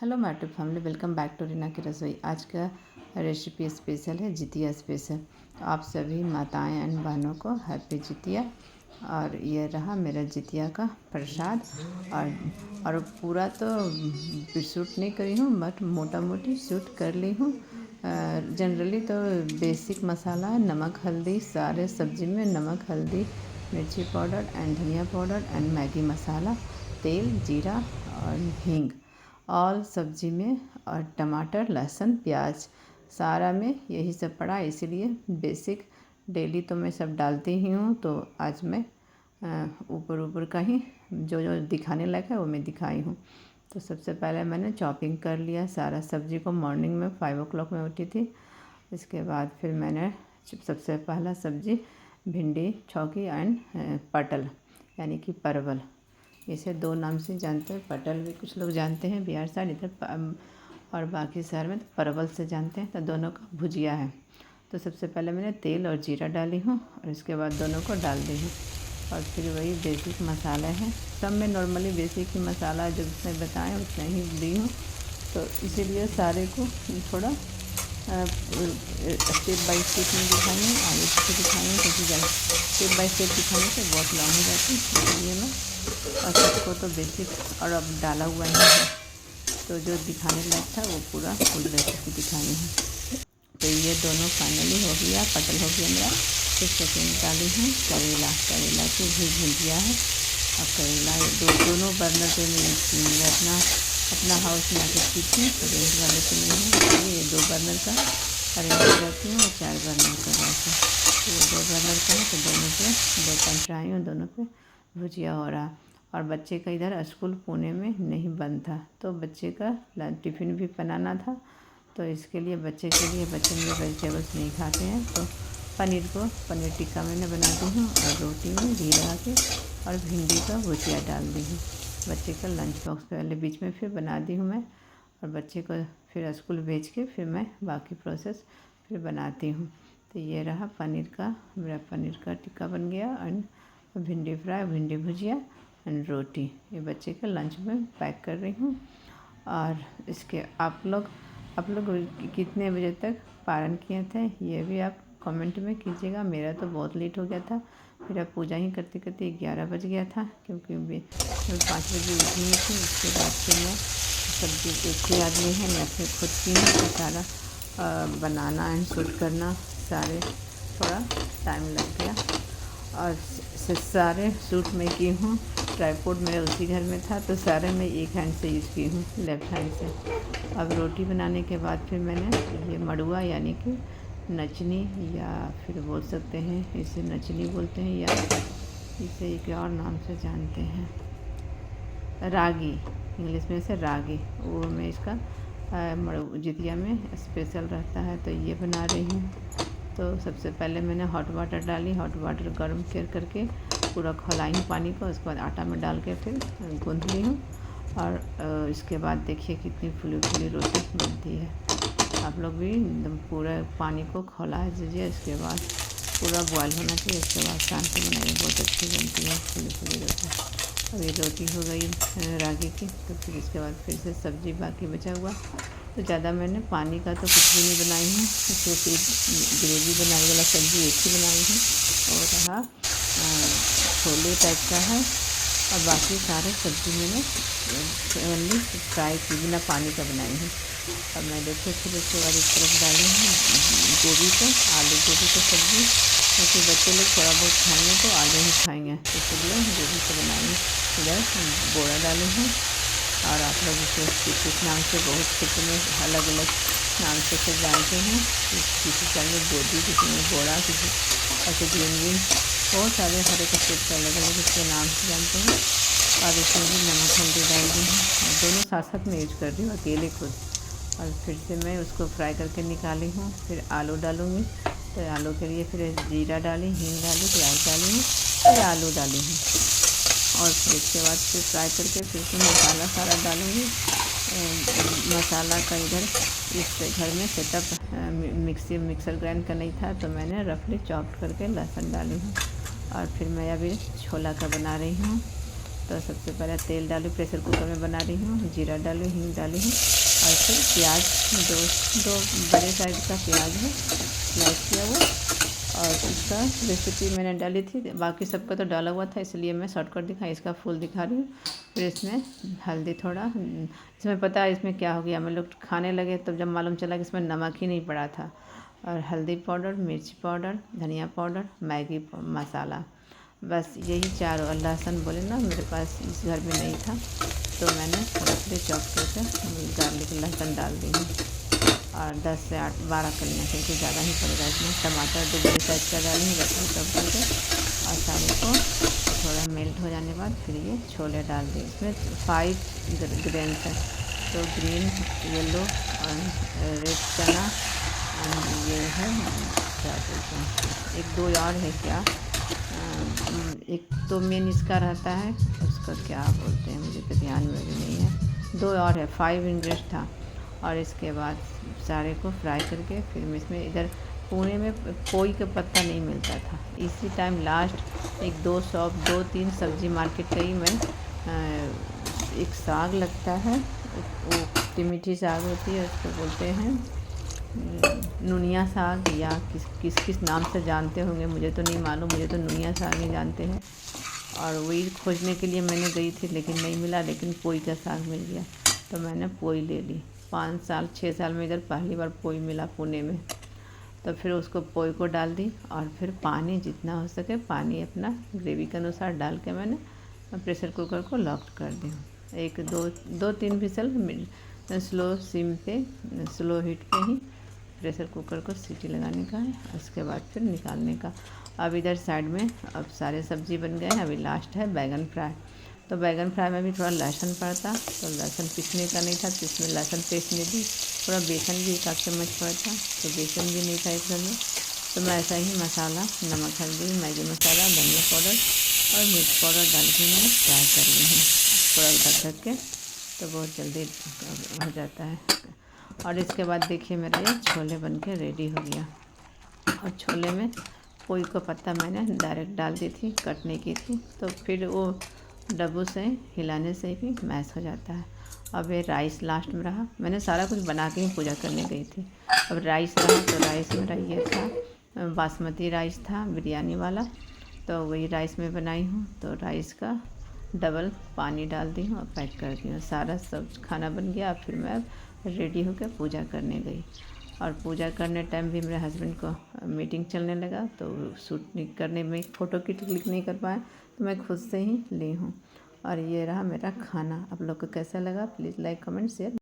Hello matric family, welcome back to Reena की रसोई। आज का रेसिपी स्पेशल है जितिया स्पेशल। तो आप सभी माताएं एंड बहनों को हैप्पी जितिया। और ये रहा मेरा जितिया का प्रसाद। और पूरा तो शूट नहीं करी हूँ, बट मोटा मोटी शूट कर ली हूँ। जनरली तो बेसिक मसाला है नमक हल्दी, सारे सब्जी में नमक हल्दी मिर्ची पाउडर एंड धनिया पाउडर एंड मैगी मसाला, तेल जीरा और हींग ऑल सब्जी में, और टमाटर लहसुन प्याज सारा में यही सब पड़ा। इसीलिए बेसिक डेली तो मैं सब डालती ही हूँ। तो आज मैं ऊपर ऊपर का ही जो जो दिखाने लायक है वो मैं दिखाई हूँ। तो सबसे पहले मैंने चॉपिंग कर लिया सारा सब्जी को। मॉर्निंग में 5 o'clock में उठी थी। इसके बाद फिर मैंने सबसे पहला सब्जी भिंडी छौकी एंड पटल यानी कि परवल, इसे दो नाम से जानते हैं। पटल भी कुछ लोग जानते हैं बिहार साइड इधर, और बाकी शहर में तो परवल से जानते हैं। तो दोनों का भुजिया है। तो सबसे पहले मैंने तेल और जीरा डाली हूँ और इसके बाद दोनों को डाल दी हूँ। और फिर वही बेसिक मसाले हैं, सब में नॉर्मली बेसिक ही मसाला जो जितने बताएँ उतने ही दी हूँ। तो इसीलिए सारे को थोड़ा स्टेप बाय स्टेप में दिखाएंगे, आगे पीछे दिखाएंगे, क्योंकि स्टेप बाय स्टेप दिखाने से बहुत लॉन्ग हो जाती है। इसलिए मैं और सबको तो बेसिक और अब डाला हुआ ही है, तो जो दिखाने लायक था वो पूरा फुल रेसिपी दिखानी है। तो ये दोनों फाइनली हो गया, पटल हो गया मेरा। फिर सेकेंड डाली हूँ करेला की भी भुजिया है। और करेला दोनों बर्नर पे मैं अपना हाउस में आकर की थी, रेंट वाले पे नहीं है। ये 2 बर्नर का अरेंज रहती हूँ और 4 बर्नर का रहता है। तो ये 2 बर्नर का है, तो दोनों पे 2 पैन फ्राई हूँ, दोनों पे भुजिया हो रहा। और बच्चे का इधर स्कूल पुणे में नहीं बंद था, तो बच्चे का टिफ़िन भी बनाना था। तो इसके लिए बच्चे मेरे वेजिटेबल्स नहीं खाते हैं, तो पनीर टिक्का मैंने बना दी हूँ और रोटी में घी लगा के और भिंडी का भुजिया डाल दी हूँ। बच्चे का लंच बॉक्स पहले बीच में फिर बना दी हूँ मैं, और बच्चे को फिर स्कूल भेज के फिर मैं बाकी प्रोसेस फिर बनाती हूँ। तो ये रहा मेरा पनीर का टिक्का बन गया, एंड भिंडी फ्राई, भिंडी भुजिया एंड रोटी। ये बच्चे के लंच में पैक कर रही हूँ। और इसके आप लोग कितने बजे तक पारण किए थे ये भी आप कमेंट में कीजिएगा। मेरा तो बहुत लेट हो गया था, मेरा पूजा ही करते करते 11 बज गया था, क्योंकि मैं 5 बजे उठी हुई थी। उसके बाद फिर मैं सब्जी एक ही आदमी है, मैं फिर खुद की हूँ, तो सारा बनाना एंड शूट करना सारे थोड़ा टाइम लग गया। और सारे शूट में की हूँ। ट्राईपोड मेरे उसी घर में था, तो सारे मैं एक हैंड से यूज़ की हूँ, लेफ़्ट हैंड से। अब रोटी बनाने के बाद फिर मैंने ये मड़ुआ यानी कि नचनी, या फिर बोल सकते हैं इसे नचनी बोलते हैं, या इसे एक और नाम से जानते हैं रागी, इंग्लिश में इसे रागी। वो मैं इसका जितिया में स्पेशल रहता है, तो ये बना रही हूँ। तो सबसे पहले मैंने हॉट वाटर डाली, हॉट वाटर गर्म करके पूरा खौलाई हूँ पानी को। उसके बाद आटा में डाल के फिर गूँथ ली हूँ। और इसके बाद देखिए कितनी फुली फुली रोटी बनती है। आप लोग भी एकदम पूरा पानी को खौला दीजिए। इसके बाद पूरा बॉयल होना चाहिए, इसके बाद शाम को बनाइए, बहुत अच्छी बनती है फुली फुली रोटी। अब ये रोटी हो गई रागी की, तो फिर इसके बाद फिर से सब्ज़ी बाकी बचा हुआ। तो ज़्यादा मैंने पानी का तो कुछ भी नहीं बनाई हूँ, क्योंकि ग्रेवी बनाने वाला सब्ज़ी एक ही बनाई हूँ, और रहा छोले टाइप का है। और बाकी सारे सब्ज़ी मैंने ओनली फ्राई की, बिना पानी का बनाई हूँ। और मैं देखिए फिर उसके बाद एक तरफ डाली हूँ आलू गोभी की सब्ज़ी, क्योंकि बच्चे लोग थोड़ा बहुत खाएंगे तो आलू ही खाएंगे, इसलिए गोभी को बनाएंगे। इधर बोड़ा डाली हूँ। और आप लोग इसे किस नाम से बहुत क्षेत्र में अलग अलग नाम से सब जानते हैं। किसी साल में गोभी, किसी में बोड़ा, किसी ऐसे ग्रीन बहुत सारे हर एक स्टेट के अलग अलग इसके नाम से जानते हैं। और इसमें भी नमक हल्दी डाल दी हूँ, दोनों साथ साथ में यूज कर रही हूँ अकेले खुद। और फिर से मैं उसको फ्राई करके निकाली हूँ। फिर आलू डालूँगी, तो आलू के लिए फिर जीरा डाली, हींग डाली, प्याज डाली हूँ, फिर आलू डाली हूँ। और फिर इसके बाद फिर फ्राई करके फिर से मसाला सारा डालूँगी। मसाला का इधर इस घर में सेटअप मिक्सर ग्राइंड का नहीं था, तो मैंने रफली चॉप करके लहसुन डाली हूँ। और फिर मैं अभी छोला का बना रही हूँ। तो सबसे पहले तेल डालूँ, प्रेशर कुकर में बना रही हूँ, जीरा डालूँ, हींग डाली हूँ और फिर प्याज, दो बड़े साइज का प्याज है स्लाइस किया हुआ। और इसका रेसिपी मैंने डाली थी, बाकी सबका तो डाला हुआ था, इसलिए मैं शॉर्टकट दिखा, इसका फुल दिखा रही हूँ। फिर इसमें हल्दी थोड़ा, इसमें पता है इसमें क्या हो गया, हम लोग खाने लगे तब जब मालूम चला कि इसमें नमक ही नहीं पड़ा था। और हल्दी पाउडर, मिर्च पाउडर, धनिया पाउडर, मैगी मसाला, बस यही चारों। और लहसुन बोले ना, मेरे पास इस घर में नहीं था तो मैंने रफली चॉप करके गार्लिक लहसुन डाल दी हूँ। और 10 से 12 कलियाँ, क्योंकि ज़्यादा ही पड़ेगा इसमें। टमाटर 2 बड़े साइज का डाली हूँ रफली चॉप करके। और सारे को थोड़ा मेल्ट हो जाने के बाद फिर ये छोले डाल दिए। इसमें 5 ग्रेन्स है, तो ग्रीन, येलो और रेड चना, और ये है क्या बोलते हैं, एक दो और है क्या, एक तो मेन इसका रहता है, उसका क्या बोलते हैं मुझे तो ध्यान में भी नहीं है, 2 और है, 5 इंग्रेडिएंट्स था। और इसके बाद सारे को फ्राई करके फिर मैं इसमें, इधर पुणे में पोई का पत्ता नहीं मिलता था, इसी टाइम लास्ट एक 2-3 सब्जी मार्केट गई मैं, एक साग लगता है, वो खट्टी मीठी साग होती है, उसको बोलते हैं नुनिया साग, या किस नाम से जानते होंगे, मुझे तो नहीं मालूम, मुझे तो नुनिया साग ही जानते हैं। और वही खोजने के लिए मैंने गई थी, लेकिन नहीं मिला, लेकिन पोई का साग मिल गया तो मैंने पोई ले ली। 6 साल में इधर पहली बार पोई मिला पुणे में। तो फिर उसको पोई को डाल दी और फिर पानी जितना हो सके पानी अपना ग्रेवी के अनुसार डाल के मैंने प्रेशर कुकर को लॉक कर दी। 2-3 विसल स्लो सिम पे, स्लो हीट पे ही प्रेशर कुकर को सीटी लगाने का है, उसके बाद फिर निकालने का। अब इधर साइड में अब सारे सब्जी बन गए हैं, अभी लास्ट है बैगन फ्राई। तो बैगन फ्राई में भी थोड़ा लहसुन पड़ता, तो लहसुन पीसने का नहीं था तो इसमें लहसुन पीसने दी। थोड़ा बेसन भी 1 चम्मच पड़ता, तो बेसन भी नहीं था इस घर में, तो मैं ऐसा ही मसाला, नमक, हल्दी, मैगी मसाला, धनिया पाउडर और मिर्च पाउडर डाल के मैं फ्राई कर ली हूँ थोड़ा ढक के, तो बहुत जल्दी हो जाता है। और इसके बाद देखिए मेरा ये छोले बन के रेडी हो गया। और छोले में पोई का पत्ता मैंने डायरेक्ट डाल दी थी, कट नहीं की थी, तो फिर वो डब्बू से हिलाने से भी मैश हो जाता है। अब ये राइस लास्ट में रहा, मैंने सारा कुछ बना के ही पूजा करने गई थी। अब राइस रहा, तो राइस मेरा ये था, बासमती राइस था बिरयानी वाला, तो वही राइस में बनाई हूँ। तो राइस का डबल पानी डाल दी हूँ और पैक कर दी हूँ। सारा सब खाना बन गया। फिर मैं रेडी होकर पूजा करने गई, और पूजा करने टाइम भी मेरे हस्बैंड को मीटिंग चलने लगा, तो शूट नहीं करने में, फ़ोटो क्लिक नहीं कर पाए, तो मैं खुद से ही ली हूँ। और ये रहा मेरा खाना। आप लोग को कैसा लगा प्लीज़ लाइक कमेंट शेयर।